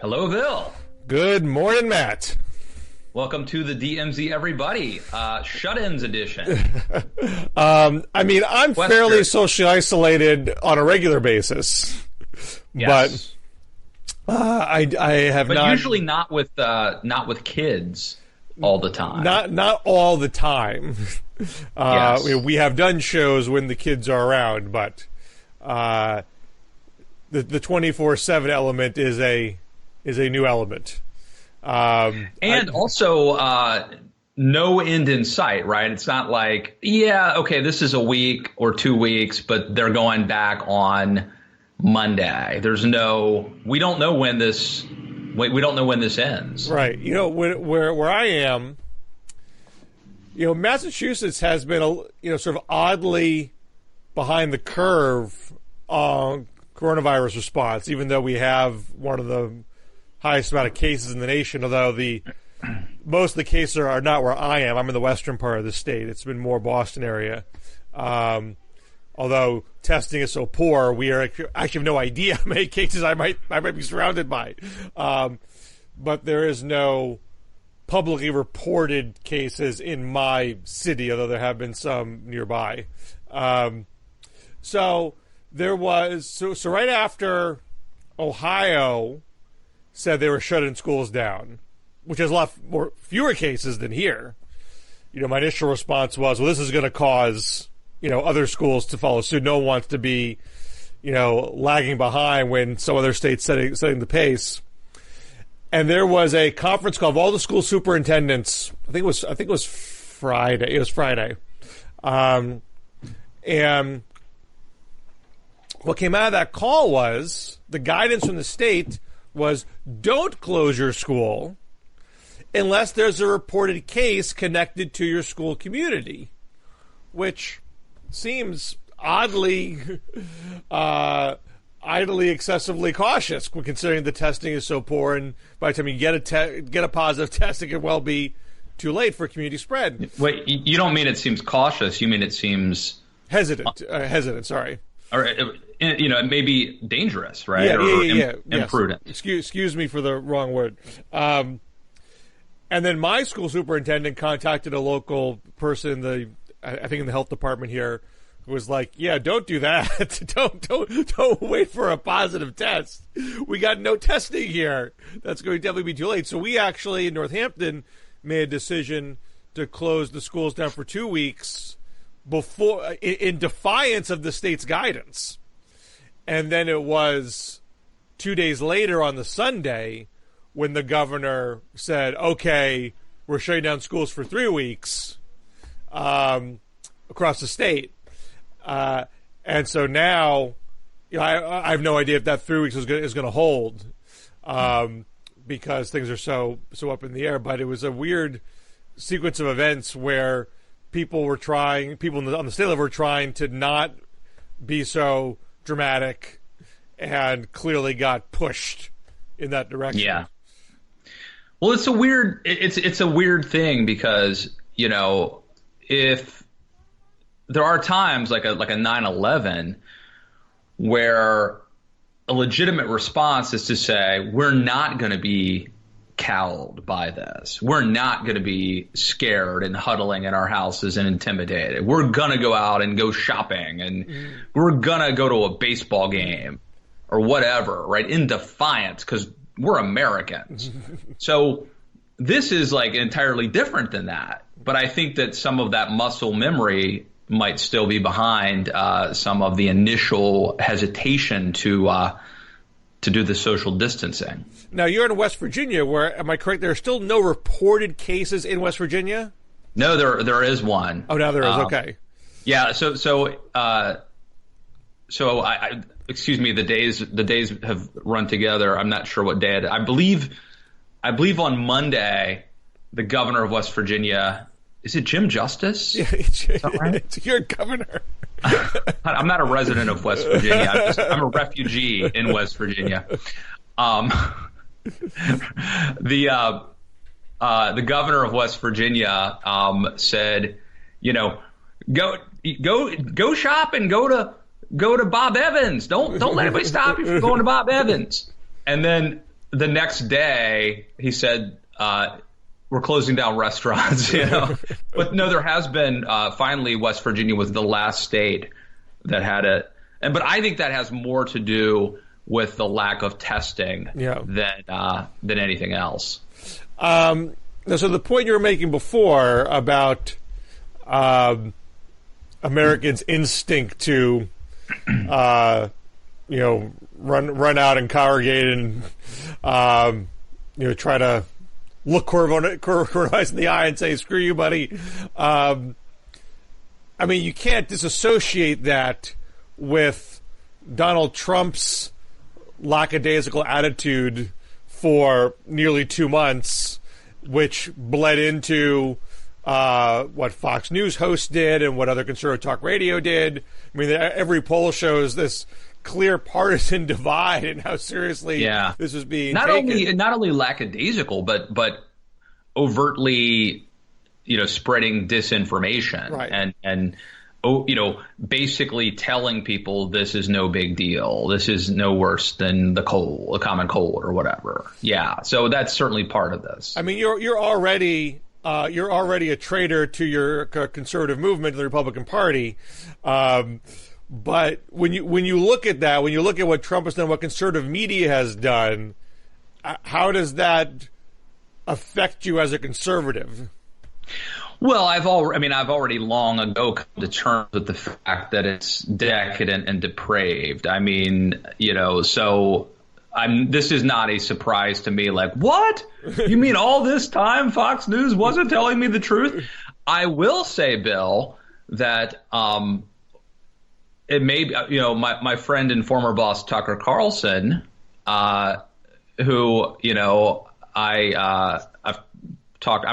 Hello, Bill. Good morning, Matt. Welcome to the DMZ, everybody. Shut-ins edition. I'm fairly socially isolated on a regular basis, Yes. but I have But not. usually not with kids all the time. Not all the time. Yes. We have done shows when the kids are around, but the 24/7 element is a new element. Also, no end in sight, right? It's not like, this is a week or 2 weeks, but they're going back on Monday. We don't know when this ends. Right. Where I am, Massachusetts has been sort of oddly behind the curve on coronavirus response, even though we have one of the highest amount of cases in the nation, although most of the cases are not where I am. I'm in the western part of the state. It's been more Boston area. Although testing is so poor, we actually have no idea how many cases I might be surrounded by. But there is no publicly reported cases in my city, although there have been some nearby. So right after Ohio said they were shutting schools down, which has a lot fewer cases than here. My initial response was, well, this is going to cause, other schools to follow suit. No one wants to be, lagging behind when some other state's setting the pace. And there was a conference call of all the school superintendents. I think it was Friday. It was Friday. And what came out of that call was the guidance from the state was don't close your school unless there's a reported case connected to your school community, which seems oddly excessively cautious considering the testing is so poor, and by the time you get a positive test, it could well be too late for community spread. Wait, you don't mean it seems cautious, you mean it seems hesitant, sorry. Or it may be dangerous, right? Yeah. Imprudent. Yes. Excuse me for the wrong word. And then my school superintendent contacted a local person, I think in the health department here, who was like, "Yeah, don't do that. don't wait for a positive test. We got no testing here. That's going to definitely be too late." So we actually in Northampton made a decision to close the schools down for 2 weeks before, in defiance of the state's guidance. And then it was 2 days later on the Sunday when the governor said, okay, we're shutting down schools for 3 weeks across the state. And so now, I have no idea if that 3 weeks is going to hold because things are so up in the air. But it was a weird sequence of events where people on the state level were trying to not be so dramatic and clearly got pushed in that direction. Yeah. Well, it's a weird thing because, if there are times like a 9/11 where a legitimate response is to say, we're not going to be cowed by this. We're not going to be scared and huddling in our houses and intimidated. We're going to go out and go shopping, and we're going to go to a baseball game or whatever, right? In defiance, because we're Americans. So this is like entirely different than that. But I think that some of that muscle memory might still be behind some of the initial hesitation to do the social distancing. Now, you're in West Virginia, where, am I correct, there are still no reported cases in West Virginia? No, there is one. Oh, now there is. Okay. Yeah. So excuse me. The days have run together. I'm not sure what day it is. I believe on Monday, the governor of West Virginia, is it Jim Justice? Yeah, is that right? You're a governor. I'm not a resident of West Virginia. I'm a refugee in West Virginia. The governor of West Virginia said, go shop and go to go to Bob Evans. Don't let anybody stop you from going to Bob Evans. And then the next day he said, we're closing down restaurants, But no, there has been, finally, West Virginia was the last state that had it. But I think that has more to do with the lack of testing than anything else. So the point you were making before about Americans' instinct to, run out and congregate and, try to look coronavirus in the eye and say, screw you, buddy. You can't disassociate that with Donald Trump's lackadaisical attitude for nearly 2 months, which bled into what Fox News hosts did and what other conservative talk radio did. Every poll shows this clear partisan divide and how seriously this is being taken. Not only lackadaisical, but overtly, spreading disinformation, right. and basically telling people this is no big deal. This is no worse than the common cold or whatever. Yeah. So that's certainly part of this. You're already a traitor to your conservative movement, the Republican Party. But when you look at that, when you look at what Trump has done, what conservative media has done, how does that affect you as a conservative? Well, I've already long ago come to terms with the fact that it's decadent and depraved. So this is not a surprise to me. Like, what? You mean all this time Fox News wasn't telling me the truth? I will say, Bill, that it may be, my friend and former boss Tucker Carlson, who I'm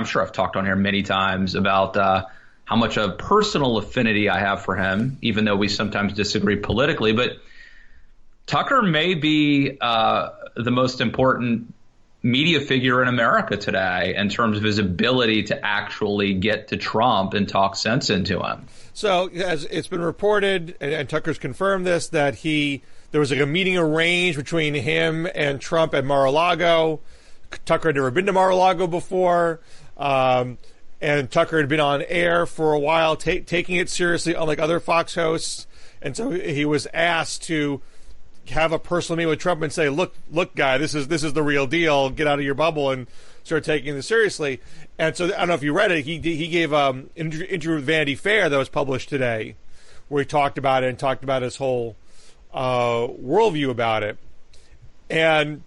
sure I've talked on here many times about how much a personal affinity I have for him, even though we sometimes disagree politically. But Tucker may be the most important media figure in America today in terms of his ability to actually get to Trump and talk sense into him. So as it's been reported, and Tucker's confirmed this, that there was like a meeting arranged between him and Trump at Mar-a-Lago. Tucker had never been to Mar-a-Lago before, and Tucker had been on air for a while, taking it seriously, unlike other Fox hosts. And so he was asked to have a personal meeting with Trump and say, "Look, guy, this is the real deal. Get out of your bubble and start taking this seriously." And so I don't know if you read it. He gave an interview with Vanity Fair that was published today, where he talked about it and talked about his whole worldview about it. And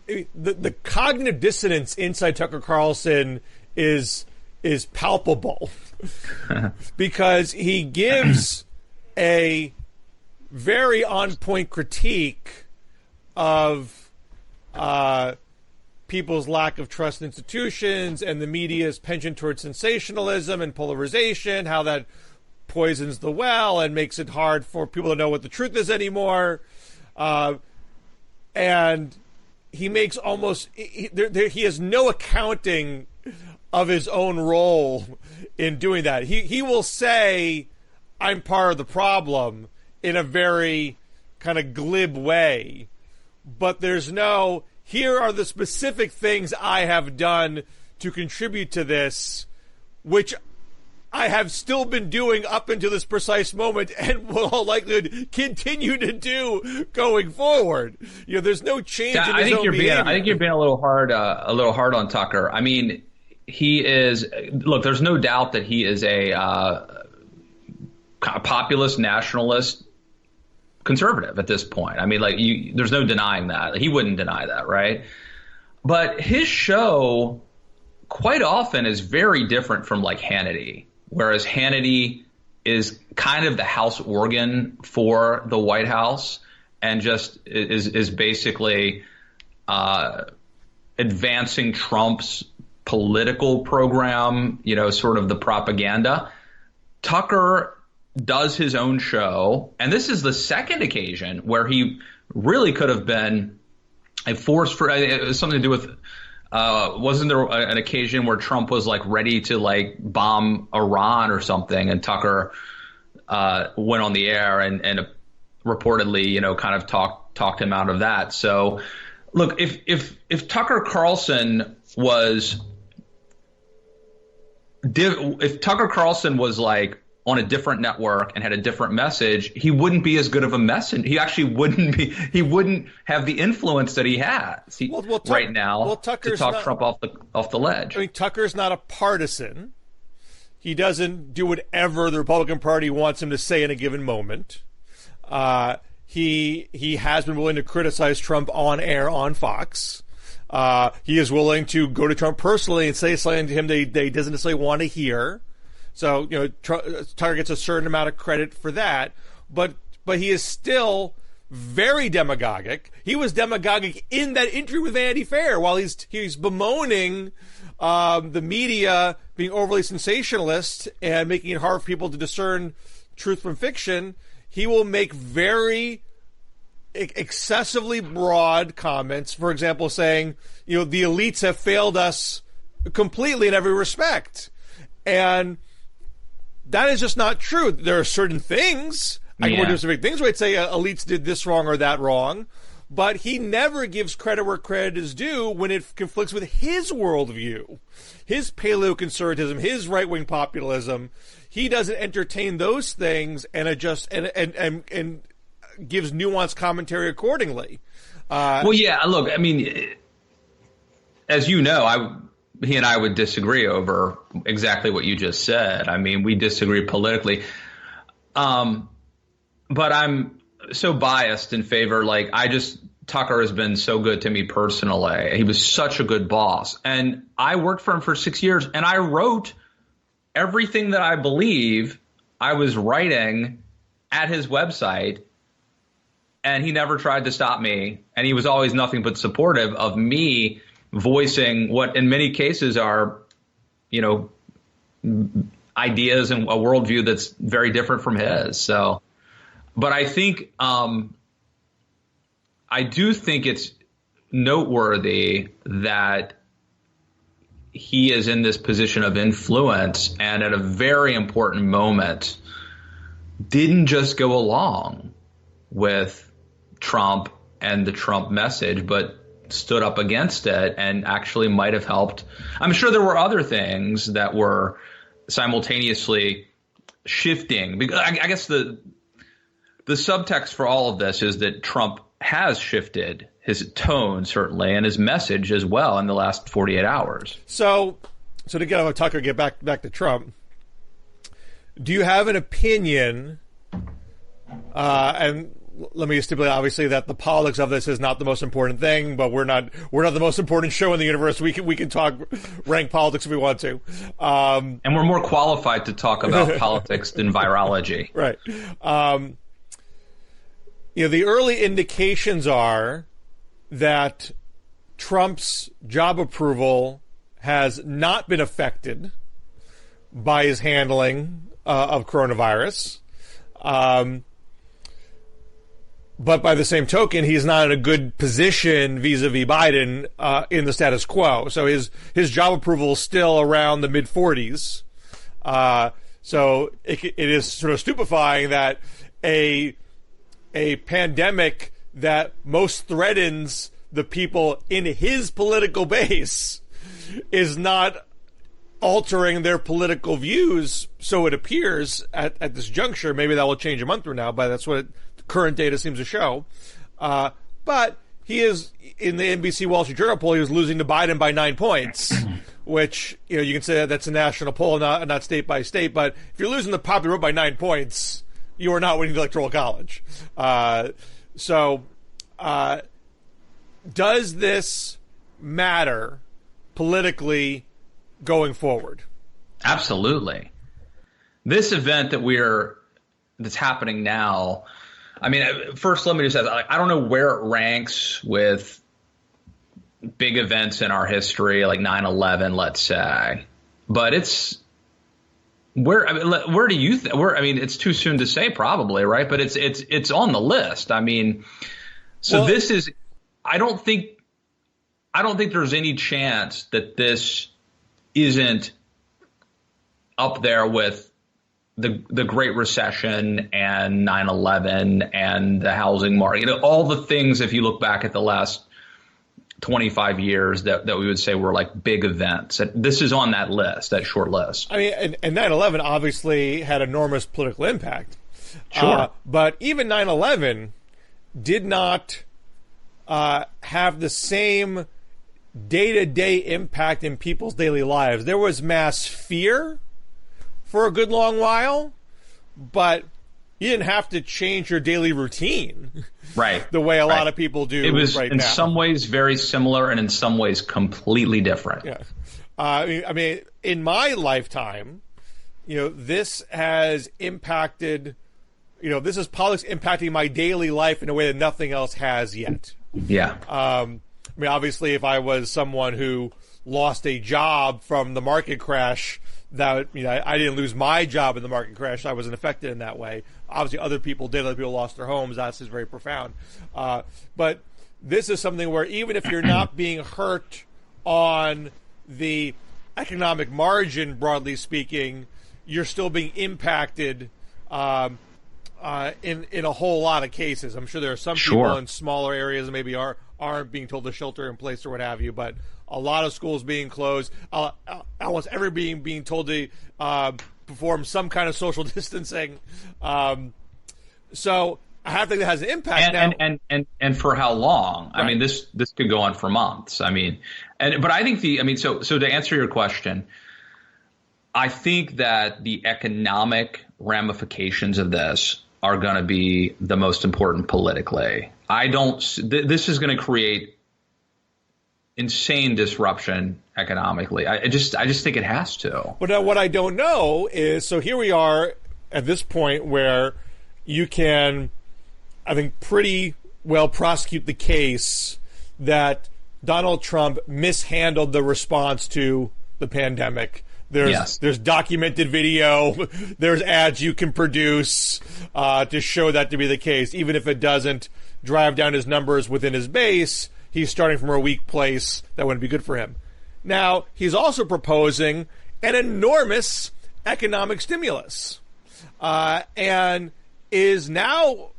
the cognitive dissonance inside Tucker Carlson is palpable because he gives a very on-point critique of people's lack of trust in institutions and the media's penchant towards sensationalism and polarization, how that poisons the well and makes it hard for people to know what the truth is anymore. And he makes he has no accounting of his own role in doing that. He will say, I'm part of the problem in a very kind of glib way, but there's no, here are the specific things I have done to contribute to this, which I have still been doing up until this precise moment and will all likelihood continue to do going forward. There's no change in his own behavior. I think you're being a little hard on Tucker. He is, look, there's no doubt that he is a populist nationalist conservative at this point. There's no denying that. He wouldn't deny that, right? But his show quite often is very different from like Hannity, whereas Hannity is kind of the house organ for the White House and just is basically advancing Trump's political program, sort of the propaganda. Tucker does his own show, and this is the second occasion where he really could have been a force for something to do with. Wasn't there an occasion where Trump was like ready to like bomb Iran or something, and Tucker went on the air and reportedly, kind of talked him out of that. So, look, if Tucker Carlson was like on a different network and had a different message, he wouldn't be as good of a messenger. He actually wouldn't have the influence that he has right now to talk Trump off the ledge. I mean, Tucker's not a partisan. He doesn't do whatever the Republican Party wants him to say in a given moment. He has been willing to criticize Trump on air on Fox. He is willing to go to Trump personally and say something to him that he doesn't necessarily want to hear. So, Tucker gets a certain amount of credit for that, but he is still very demagogic. He was demagogic in that interview with Vanity Fair while he's bemoaning the media being overly sensationalist and making it hard for people to discern truth from fiction. He will make very excessively broad comments, for example, saying, the elites have failed us completely in every respect. And that is just not true. There are certain things, I can do specific things where I'd say elites did this wrong or that wrong, but he never gives credit where credit is due when it conflicts with his worldview, his paleoconservatism, his right-wing populism. He doesn't entertain those things and adjust and gives nuanced commentary accordingly. Look, I mean, as you know, he and I would disagree over exactly what you just said. I mean, we disagree politically. But I'm so biased in favor. Tucker has been so good to me personally. He was such a good boss. And I worked for him for 6 years, and I wrote everything that I believe I was writing at his website. And he never tried to stop me. And he was always nothing but supportive of me voicing what in many cases are, ideas and a worldview that's very different from his. So, but I think, I do think it's noteworthy that he is in this position of influence and at a very important moment didn't just go along with Trump and the Trump message, but stood up against it and actually might have helped. I'm sure there were other things that were simultaneously shifting. Because I guess the subtext for all of this is that Trump has shifted his tone, certainly, and his message as well in the last 48 hours. So to get off Tucker, get back to Trump, do you have an opinion, and let me stipulate, obviously, that the politics of this is not the most important thing, but we're not the most important show in the universe. We can talk rank politics if we want to, and we're more qualified to talk about politics than virology, right? The early indications are that Trump's job approval has not been affected by his handling of coronavirus. But by the same token, he's not in a good position vis-a-vis Biden in the status quo. So his job approval is still around the mid-40s. So it is sort of stupefying that a pandemic that most threatens the people in his political base is not altering their political views, so it appears at this juncture. Maybe that will change a month from now, but that's what current data seems to show. But he is, in the NBC Wall Street Journal poll, he was losing to Biden by 9 points, which, you can say that's a national poll, not state by state. But if you're losing the popular vote by 9 points, you are not winning the Electoral College. Does this matter politically going forward? Absolutely. This event that's happening now, I mean, first let me just say, I don't know where it ranks with big events in our history, like 9/11, let's say, but it's where do you think? I mean, it's too soon to say, probably, right? But it's on the list. I mean, this is. I don't think there's any chance that this isn't up there with the Great Recession and 9/11 and the housing market, all the things, if you look back at the last 25 years that we would say were like big events. This is on that list, that short list. I mean, and 9/11 obviously had enormous political impact. Sure. But even 9/11 did not have the same day-to-day impact in people's daily lives. There was mass fear for a good long while, but you didn't have to change your daily routine, right? The way a lot of people do. It was right in now. some ways very similar, and in some ways completely different. Yeah, I mean, in my lifetime, this has impacted. This is politics impacting my daily life in a way that nothing else has yet. Yeah. I mean, obviously, if I was someone who lost a job from the market crash, that I didn't lose my job in the market crash. I wasn't affected in that way. Obviously, other people did. Other people lost their homes. That's just very profound. But this is something where even if you're not being hurt on the economic margin, broadly speaking, you're still being impacted in a whole lot of cases. I'm sure there are some people in smaller areas that maybe aren't being told to shelter in place or what have you, but a lot of schools being closed, almost everybody being told to perform some kind of social distancing. So I have to think that has an impact now. And for how long? Right. I mean, this could go on for months. I mean, but I think so to answer your question, I think that the economic ramifications of this are going to be the most important politically. This is going to create insane disruption economically. I just think it has to. But now what I don't know is, so here we are at this point where you can, I think, pretty well prosecute the case that Donald Trump mishandled the response to the pandemic. There's documented video, there's ads you can produce to show that to be the case. Even if it doesn't drive down his numbers within his base, he's starting from a weak place. That wouldn't be good for him. Now, he's also proposing an enormous economic stimulus and is now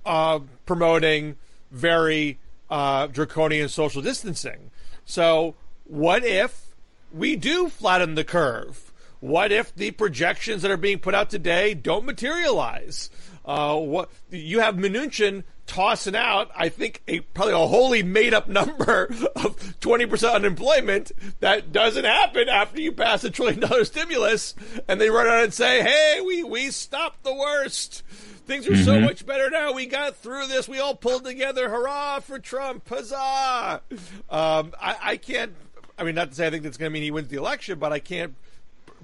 promoting very draconian social distancing. So what if we do flatten the curve? What if the projections that are being put out today don't materialize? What you have Mnuchin tossing out, I think, probably a wholly made-up number of 20% unemployment that doesn't happen after you pass $1 trillion stimulus, and they run out and say, "Hey, we stopped the worst. Things are so much better now. We got through this. We all pulled together. Hurrah for Trump! Huzzah!" I can't. I mean, not to say I think that's going to mean he wins the election, but I can't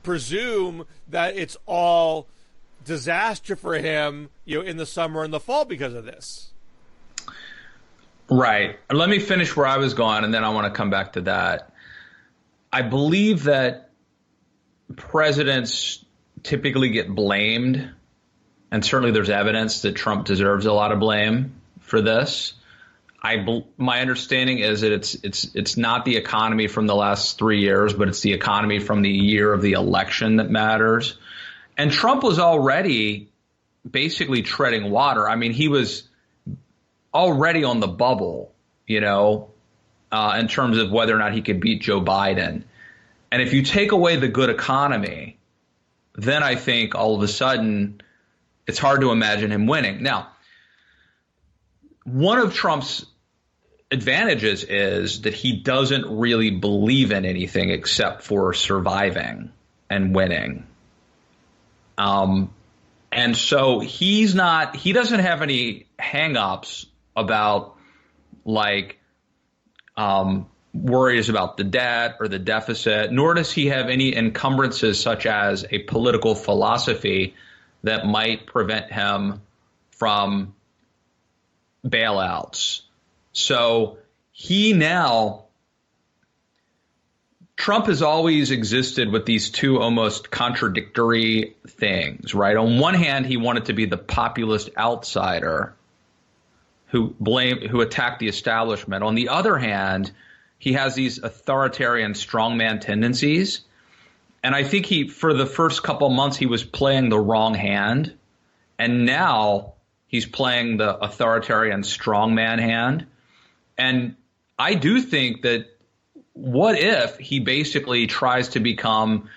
presume that it's all disaster for him, in the summer and the fall because of this. Right. Let me finish where I was going, and then I want to come back to that. I believe that presidents typically get blamed, and certainly there's evidence that Trump deserves a lot of blame for this. My understanding is that it's not the economy from the last 3 years, but it's the economy from the year of the election that matters. And Trump was already basically treading water. I mean, he was already on the bubble, in terms of whether or not he could beat Joe Biden. And if you take away the good economy, then I think all of a sudden it's hard to imagine him winning. Now, one of Trump's advantages is that he doesn't really believe in anything except for surviving and winning. And so he doesn't have any hang-ups about worries about the debt or the deficit, nor does he have any encumbrances such as a political philosophy that might prevent him from bailouts. So Trump has always existed with these two almost contradictory things, right? On one hand, he wanted to be the populist outsider who attacked the establishment. On the other hand, he has these authoritarian strongman tendencies. And I think for the first couple of months, he was playing the wrong hand. And now he's playing the authoritarian strongman hand. And I do think that what if he basically tries to become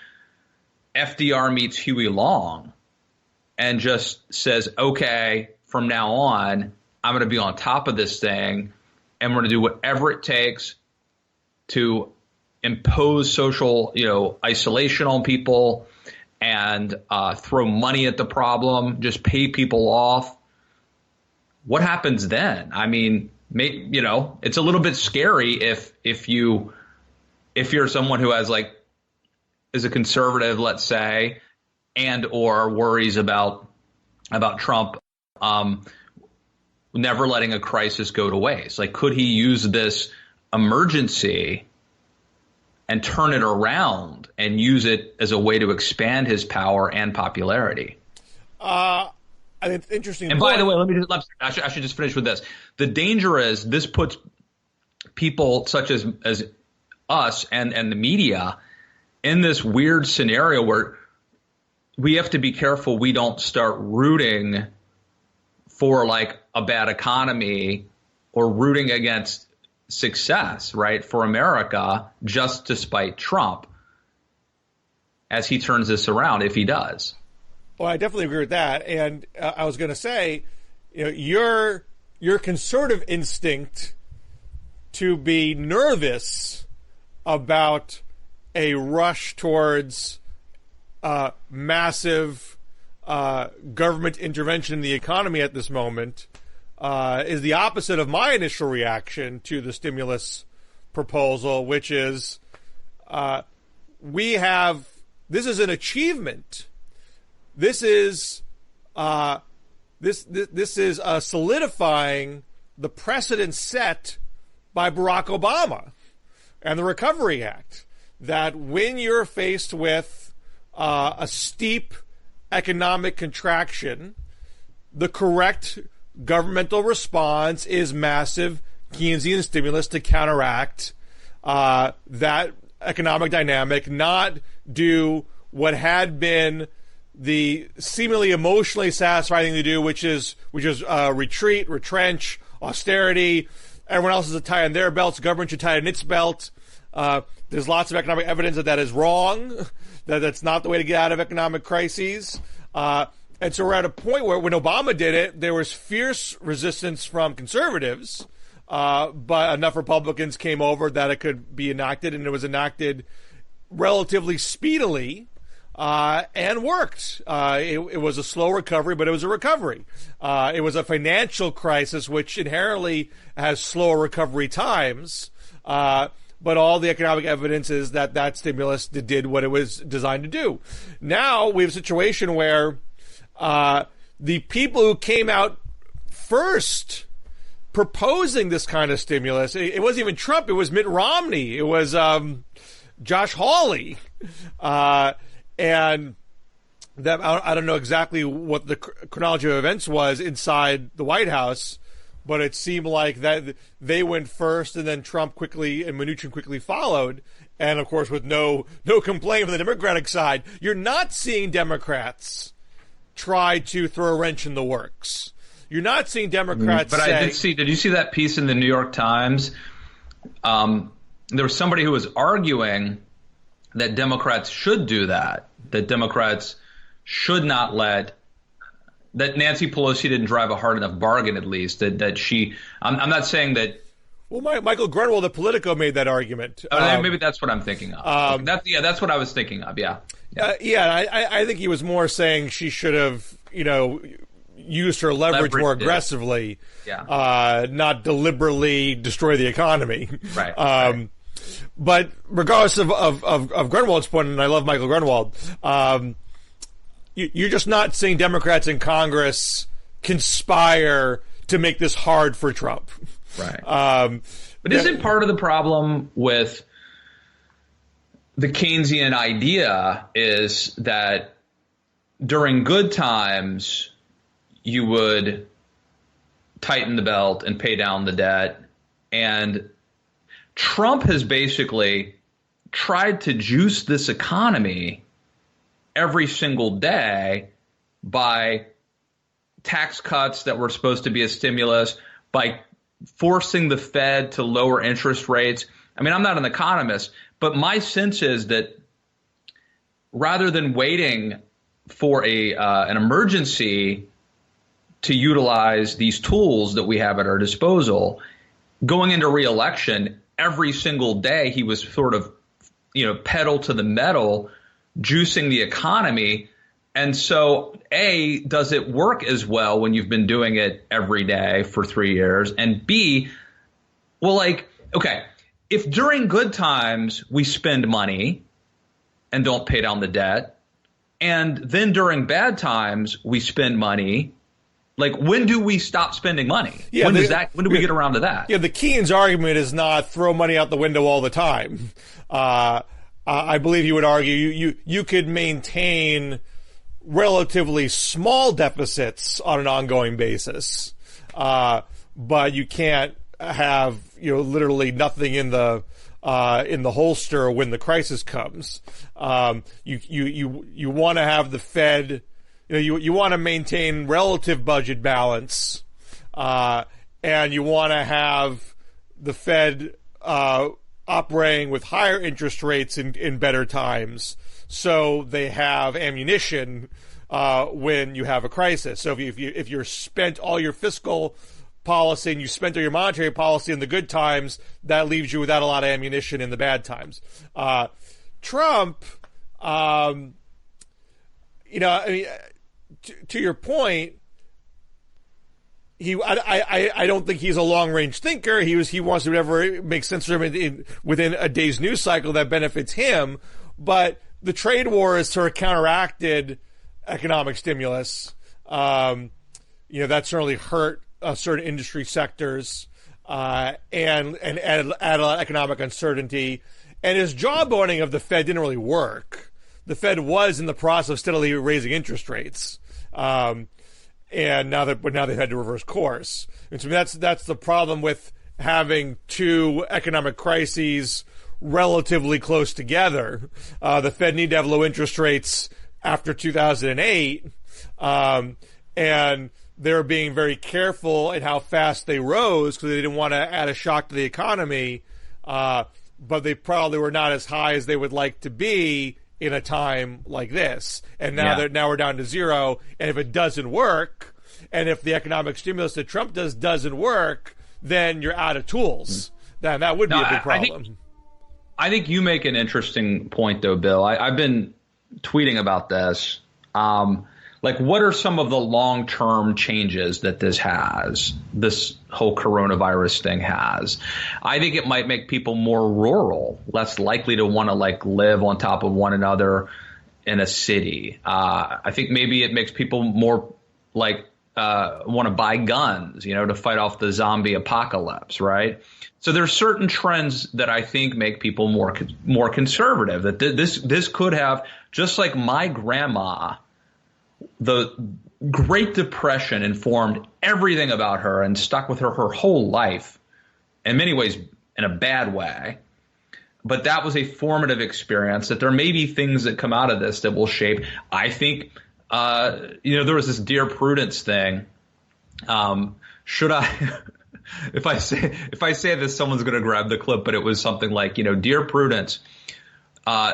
FDR meets Huey Long and just says, okay, from now on, I'm going to be on top of this thing and we're going to do whatever it takes to impose social, isolation on people and throw money at the problem, just pay people off. What happens then? I mean, it's a little bit scary if you're someone who is a conservative, let's say, and or worries about Trump never letting a crisis go to waste. Like, could he use this emergency and turn it around and use it as a way to expand his power and popularity? I think it's interesting. And by the way, I should just finish with this. The danger is this puts people such as us and the media in this weird scenario where we have to be careful we don't start rooting for like a bad economy or rooting against success, right, for America just to spite Trump as he turns this around, if he does. Well, I definitely agree with that. And I was going to say, your conservative instinct to be nervous about a rush towards massive government intervention in the economy at this moment is the opposite of my initial reaction to the stimulus proposal, which is this is an achievement. This is solidifying the precedent set by Barack Obama and the Recovery Act, that when you're faced with a steep economic contraction, the correct governmental response is massive Keynesian stimulus to counteract that economic dynamic, not do what had been the seemingly emotionally satisfying thing to do, which is retreat, retrench, austerity. Everyone else is to tie in their belts. Government should tie in its belt. There's lots of economic evidence that is wrong, that's not the way to get out of economic crises. And so we're at a point where when Obama did it, there was fierce resistance from conservatives, but enough Republicans came over that it could be enacted, and it was enacted relatively speedily. And worked. It was a slow recovery, but it was a recovery. It was a financial crisis, which inherently has slower recovery times. But all the economic evidence is that stimulus did what it was designed to do. Now we have a situation where the people who came out first proposing this kind of stimulus, it wasn't even Trump, it was Mitt Romney, it was Josh Hawley. And that I don't know exactly what the chronology of events was inside the White House, but it seemed like that they went first, and then Trump quickly and Mnuchin quickly followed. And of course, with no complaint from the Democratic side, you're not seeing Democrats try to throw a wrench in the works. You're not seeing Democrats. But I did see. Did you see that piece in the New York Times? There was somebody who was arguing that Democrats should do that Democrats should not let, that Nancy Pelosi didn't drive a hard enough bargain, at least, that she, I'm not saying that. Well, Michael Grunwald of Politico made that argument. Maybe that's what I'm thinking of. That's what I was thinking of, yeah. I think he was more saying she should have, used her leverage more aggressively, not deliberately destroy the economy. Right. Right. But regardless of Grunwald's point, and I love Michael Grunwald, you're just not seeing Democrats in Congress conspire to make this hard for Trump. Right. But isn't part of the problem with the Keynesian idea is that during good times you would tighten the belt and pay down the debt, and Trump has basically tried to juice this economy every single day by tax cuts that were supposed to be a stimulus, by forcing the Fed to lower interest rates. I mean, I'm not an economist, but my sense is that rather than waiting for an emergency to utilize these tools that we have at our disposal, going into re-election, every single day he was sort of, pedal to the metal, juicing the economy. And so, A, does it work as well when you've been doing it every day for 3 years? And B, well, okay, if during good times we spend money and don't pay down the debt, and then during bad times we spend money, when do we stop spending money? Yeah, when do we get around to that? Yeah, the Keynes argument is not throw money out the window all the time. I believe you would argue you could maintain relatively small deficits on an ongoing basis, but you can't have literally nothing in the holster when the crisis comes. You want to have the Fed, you want to maintain relative budget balance, and you want to have the Fed operating with higher interest rates in better times, so they have ammunition when you have a crisis. So if you're spent all your fiscal policy and you spent all your monetary policy in the good times, that leaves you without a lot of ammunition in the bad times. Trump, to your point, I don't think he's a long range thinker. He wants to do whatever makes sense for him within a day's news cycle that benefits him. But the trade war has sort of counteracted economic stimulus. That certainly hurt certain industry sectors and added a lot of economic uncertainty. And his jawboning of the Fed didn't really work. The Fed was in the process of steadily raising interest rates. And now they've had to reverse course. And so that's the problem with having two economic crises relatively close together. The Fed need to have low interest rates after 2008, and they're being very careful in how fast they rose because they didn't want to add a shock to the economy. But they probably were not as high as they would like to be in a time like this. And now we're down to zero. And if it doesn't work, and if the economic stimulus that Trump doesn't work, then you're out of tools. Then that would be a big problem. I think you make an interesting point, though, Bill. I've been tweeting about this. What are some of the long-term changes that this whole coronavirus thing has? I think it might make people more rural, less likely to want to live on top of one another in a city. I think maybe it makes people more want to buy guns, to fight off the zombie apocalypse, right? So there's certain trends that I think make people more conservative. That this could have, just like my grandma, the Great Depression informed everything about her and stuck with her whole life, in many ways in a bad way. But that was a formative experience, that there may be things that come out of this that will shape. I think, there was this Dear Prudence thing. Should I, if I say this, someone's going to grab the clip, but it was something like, Dear Prudence,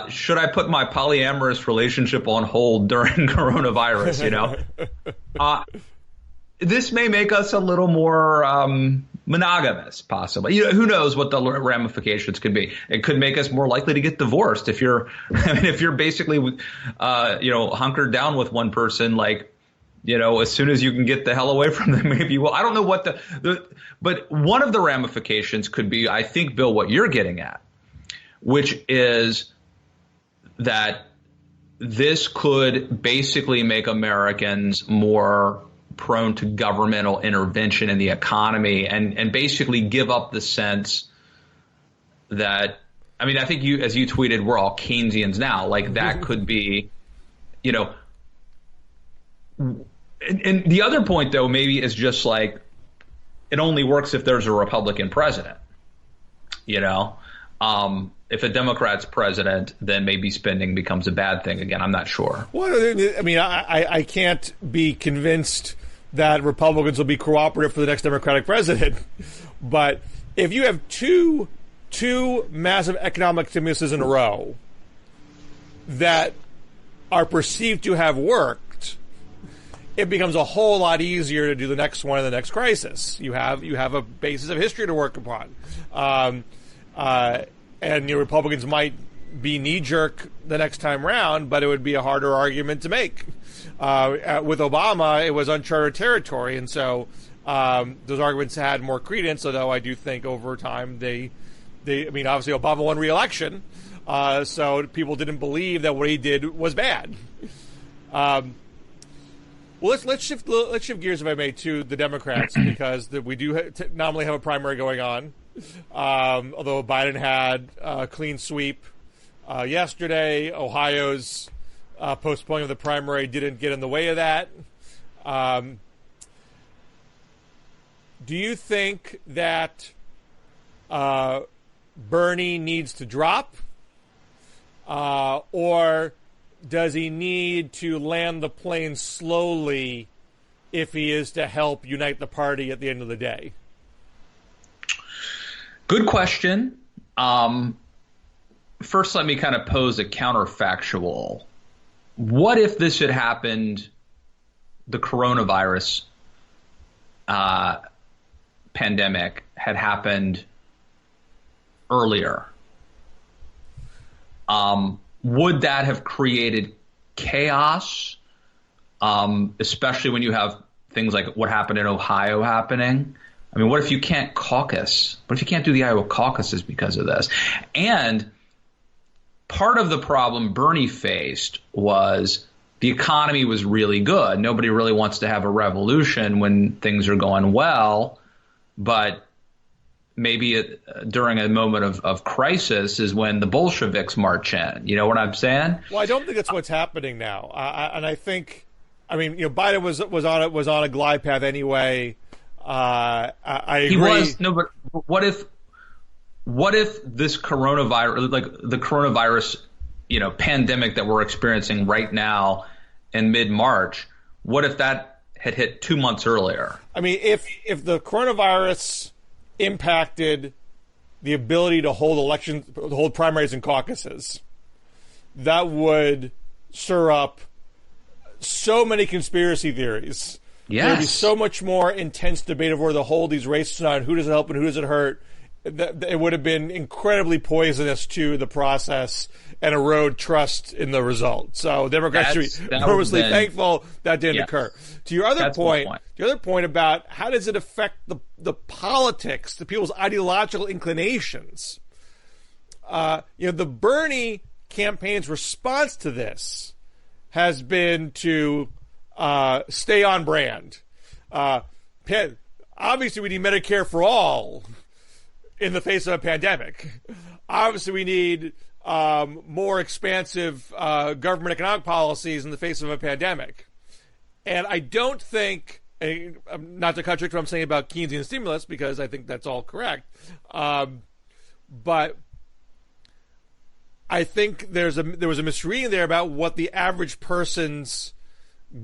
should I put my polyamorous relationship on hold during coronavirus? This may make us a little more monogamous, possibly. Who knows what the ramifications could be? It could make us more likely to get divorced if you're basically, hunkered down with one person, as soon as you can get the hell away from them, maybe you will. I don't know what but one of the ramifications could be, I think, Bill, what you're getting at, which is that this could basically make Americans more prone to governmental intervention in the economy and basically give up the sense that, I think as you tweeted, we're all Keynesians now. That could be, and the other point, though, maybe is just it only works if there's a Republican president, If a Democrat's president, then maybe spending becomes a bad thing again. I'm not sure. Well, I mean, I can't be convinced that Republicans will be cooperative for the next Democratic president. But if you have two massive economic stimuluses in a row that are perceived to have worked, it becomes a whole lot easier to do the next one in the next crisis. You have a basis of history to work upon. And your Republicans might be knee-jerk the next time round, but it would be a harder argument to make. With Obama, it was uncharted territory, and so those arguments had more credence, although I do think over time I mean, obviously Obama won re-election, so people didn't believe that what he did was bad. Well, let's shift gears, if I may, to the Democrats, because we do nominally have a primary going on. Although Biden had a clean sweep yesterday, Ohio's postponing of the primary didn't get in the way of that. Do you think that Bernie needs to drop, or does he need to land the plane slowly if he is to help unite the party at the end of the day? Good question. First, let me kind of pose a counterfactual. What if this had happened, the coronavirus pandemic had happened earlier? Would that have created chaos, especially when you have things like what happened in Ohio happening? I mean, what if you can't caucus? What if you can't do the Iowa caucuses because of this? And part of the problem Bernie faced was the economy was really good. Nobody really wants to have a revolution when things are going well, but maybe during a moment of crisis is when the Bolsheviks march in. You know what I'm saying? Well, I don't think that's what's happening now. And I think, I mean, you know, Biden was on a glide path anyway. I agree. He was. No, but what if this coronavirus, like the coronavirus, you know, pandemic that we're experiencing right now in mid-March, what if that had hit 2 months earlier? I mean, if the coronavirus impacted the ability to hold elections, hold primaries and caucuses, that would stir up so many conspiracy theories. Yes. There'd be so much more intense debate of where to hold these races on, who does it help and who does it hurt. It would have been incredibly poisonous to the process and erode trust in the result. So Democrats should be enormously thankful that didn't occur. To your other point, the other point about how does it affect the politics, the people's ideological inclinations. You know, the Bernie campaign's response to this has been to stay on brand. Obviously, we need Medicare for all in the face of a pandemic. Obviously, we need more expansive government economic policies in the face of a pandemic. And I don't think, not to contradict what I'm saying about Keynesian stimulus, because I think that's all correct, but I think there was a misreading there about what the average person's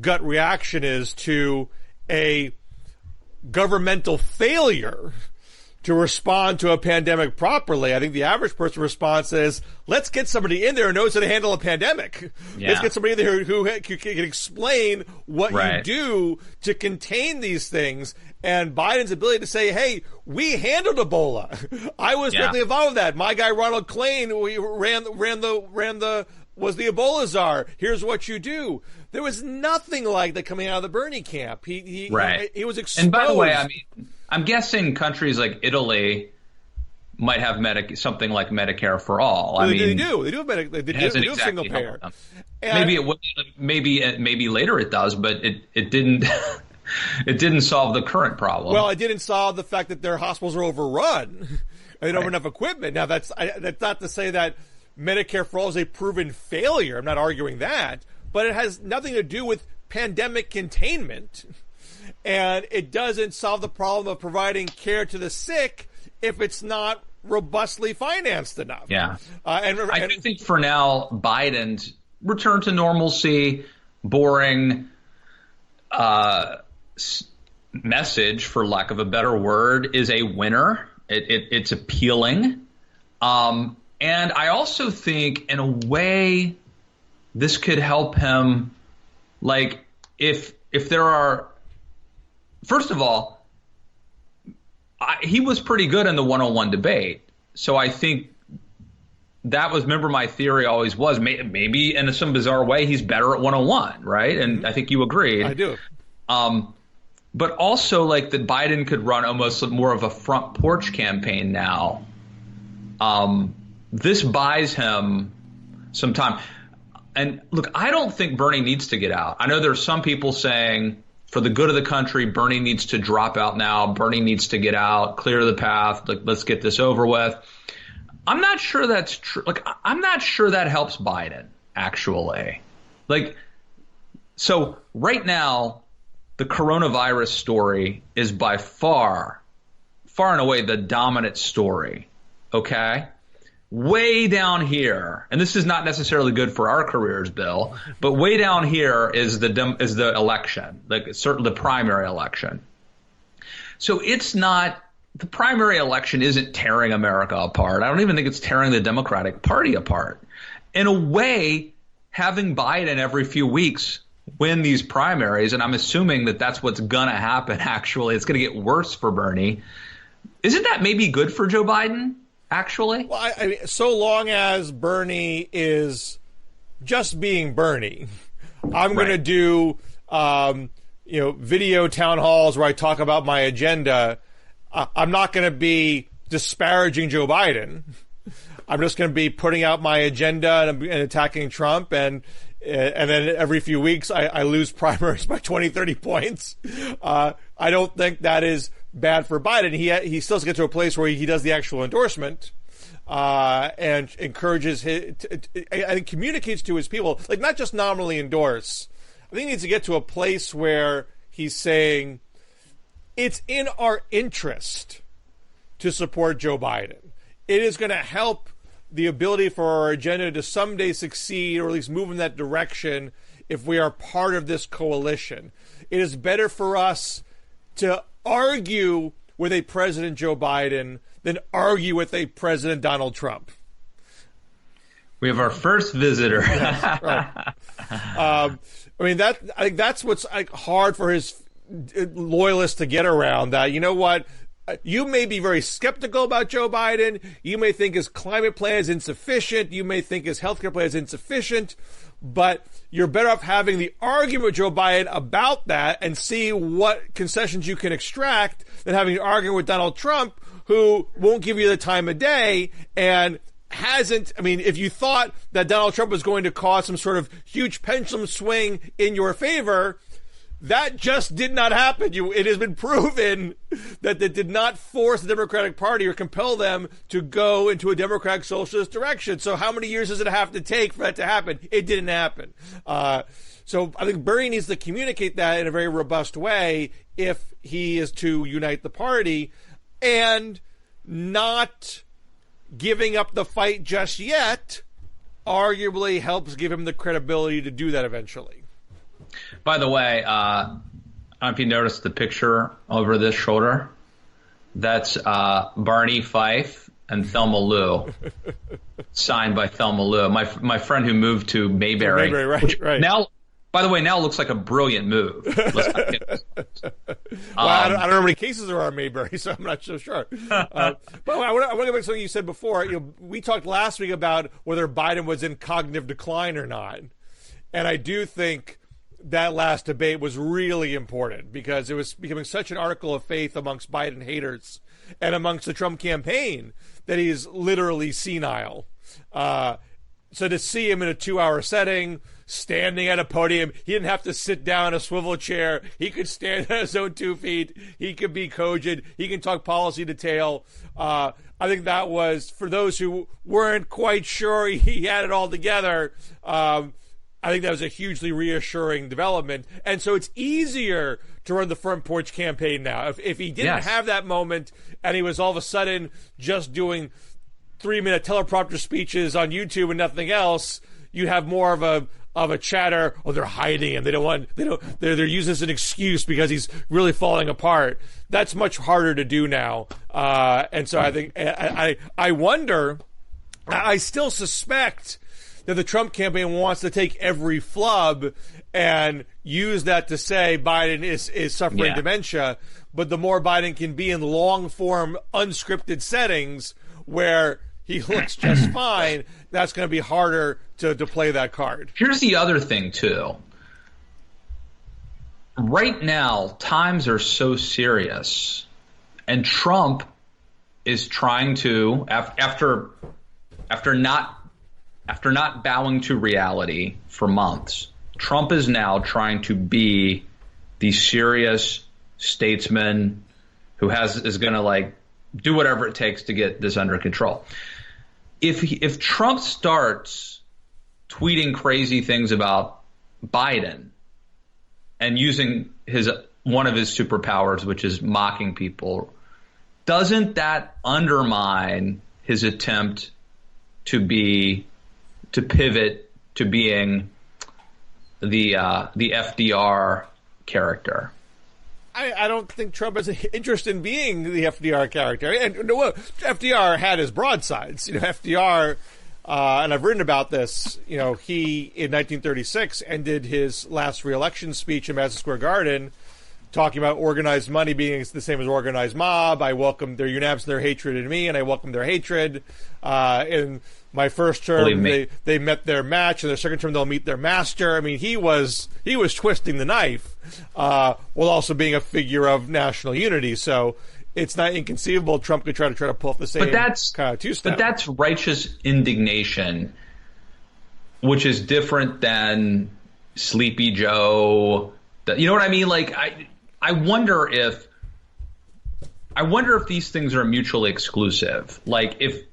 gut reaction is to a governmental failure to respond to a pandemic properly. I think the average person response is, let's get somebody in there who knows how to handle a pandemic. Yeah. Let's get somebody in there who can explain what you do to contain these things. And Biden's ability to say, hey, we handled Ebola. I was directly involved with that. My guy Ronald Klain was the Ebola czar. Here's what you do. There was nothing like that coming out of the Bernie camp. He was exposed. And by the way, I mean, I'm guessing countries like Italy might have something like Medicare for all. They do. They do have single payer. Maybe later it does, but it didn't. It didn't solve the current problem. Well, it didn't solve the fact that their hospitals are overrun. They don't have enough equipment. Now, that's not to say that Medicare for all is a proven failure. I'm not arguing that. But it has nothing to do with pandemic containment. And it doesn't solve the problem of providing care to the sick if it's not robustly financed enough. Yeah. I do think for now, Biden's return to normalcy, boring message, for lack of a better word, is a winner. It's appealing. And I also think, in a way, this could help him. Like, if there are, first of all, he was pretty good in the 101 debate. So I think that was, remember, my theory always was maybe in some bizarre way he's better at 101, right? And I think you agreed. I do. But also, like, that Biden could run almost more of a front porch campaign now. This buys him some time. And look, I don't think Bernie needs to get out. I know there's some people saying, for the good of the country, Bernie needs to drop out now. Bernie needs to get out, clear the path. Like, let's get this over with. I'm not sure that's true. Like, I'm not sure that helps Biden, actually. Like, so right now, the coronavirus story is by far and away the dominant story. Okay? Way down here, and this is not necessarily good for our careers, Bill, but way down here is the election, like certainly the primary election. So it's not, the primary election isn't tearing America apart. I don't even think it's tearing the Democratic Party apart. In a way, having Biden every few weeks win these primaries, and I'm assuming that that's what's going to happen, actually. It's going to get worse for Bernie. Isn't that maybe good for Joe Biden, actually? Well, I mean, so long as Bernie is just being Bernie, I'm going to do video town halls where I talk about my agenda. I'm not going to be disparaging Joe Biden. I'm just going to be putting out my agenda and attacking Trump, and then every few weeks I lose primaries by 20, 30 points. I don't think that is bad for Biden. He still has to get to a place where he does the actual endorsement and encourages I think communicates to his people, like, not just nominally endorse. I think he needs to get to a place where he's saying it's in our interest to support Joe Biden. It is going to help the ability for our agenda to someday succeed, or at least move in that direction, if we are part of this coalition. It is better for us to argue with a President Joe Biden than argue with a President Donald Trump. We have our first visitor. Yes, right. I think that's what's hard for his loyalists to get around. That, you know what? You may be very skeptical about Joe Biden. You may think his climate plan is insufficient. You may think his healthcare plan is insufficient. But you're better off having the argument with Joe Biden about that and see what concessions you can extract than having an argument with Donald Trump, who won't give you the time of day and hasn't. I mean, if you thought that Donald Trump was going to cause some sort of huge pendulum swing in your favor, that just did not happen. It has been proven that it did not force the Democratic Party or compel them to go into a Democratic socialist direction. So how many years does it have to take for that to happen? It didn't happen. So I think Bernie needs to communicate that in a very robust way if he is to unite the party, and not giving up the fight just yet arguably helps give him the credibility to do that eventually. By the way, I don't know if you noticed the picture over this shoulder. That's Barney Fife and Thelma Lou, signed by Thelma Lou. My friend who moved to Mayberry, right. Now, by the way, now looks like a brilliant move. I don't know how many cases there are in Mayberry, so I'm not so sure. But I want to go back to something you said before. We talked last week about whether Biden was in cognitive decline or not, and I do think that last debate was really important because it was becoming such an article of faith amongst Biden haters and amongst the Trump campaign that he's literally senile. So to see him in a 2-hour setting, standing at a podium, he didn't have to sit down in a swivel chair. He could stand on his own 2 feet. He could be cogent. He can talk policy detail. I think that was, for those who weren't quite sure he had it all together, I think that was a hugely reassuring development. And so it's easier to run the front porch campaign now. If he didn't have that moment and he was all of a sudden just doing 3-minute teleprompter speeches on YouTube and nothing else, you have more of a chatter. Oh, they're hiding him. They're using this as an excuse because he's really falling apart. That's much harder to do now. And so I think I wonder. I still suspect that the Trump campaign wants to take every flub and use that to say Biden is suffering dementia. But the more Biden can be in long form, unscripted settings where he looks just fine, that's going to be harder to play that card. Here's the other thing, too. Right now, times are so serious, and Trump is trying to, after not bowing to reality for months, Trump is now trying to be the serious statesman who is going to do whatever it takes to get this under control. If Trump starts tweeting crazy things about Biden and using one of his superpowers, which is mocking people, doesn't that undermine his attempt to pivot to being the FDR character? I don't think Trump has an interest in being the FDR character. And FDR had his broadsides. FDR, and I've written about this, he, in 1936, ended his last re-election speech in Madison Square Garden talking about organized money being the same as organized mob. I welcome their unanimous their hatred in me, and I welcome their hatred. In my first term, they met their match. In their second term, they'll meet their master. I mean, he was twisting the knife, while also being a figure of national unity. So it's not inconceivable Trump could try to pull off the same kind of two-step. But that's righteous indignation, which is different than Sleepy Joe. You know what I mean? I wonder if these things are mutually exclusive.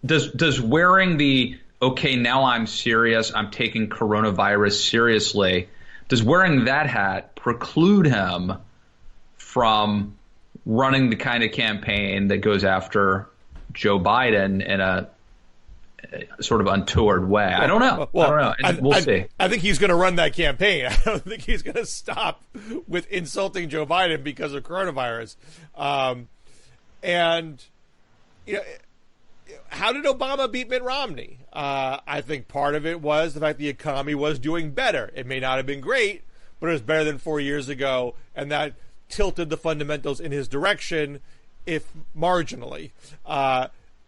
Does wearing the okay, now I'm serious, I'm taking coronavirus seriously, does wearing that hat preclude him from running the kind of campaign that goes after Joe Biden in a sort of untoward way? I don't know. We'll see. I think he's going to run that campaign. I don't think he's going to stop with insulting Joe Biden because of coronavirus. And how did Obama beat Mitt Romney? I think part of it was the fact the economy was doing better. It may not have been great, but it was better than 4 years ago, and that tilted the fundamentals in his direction, if marginally.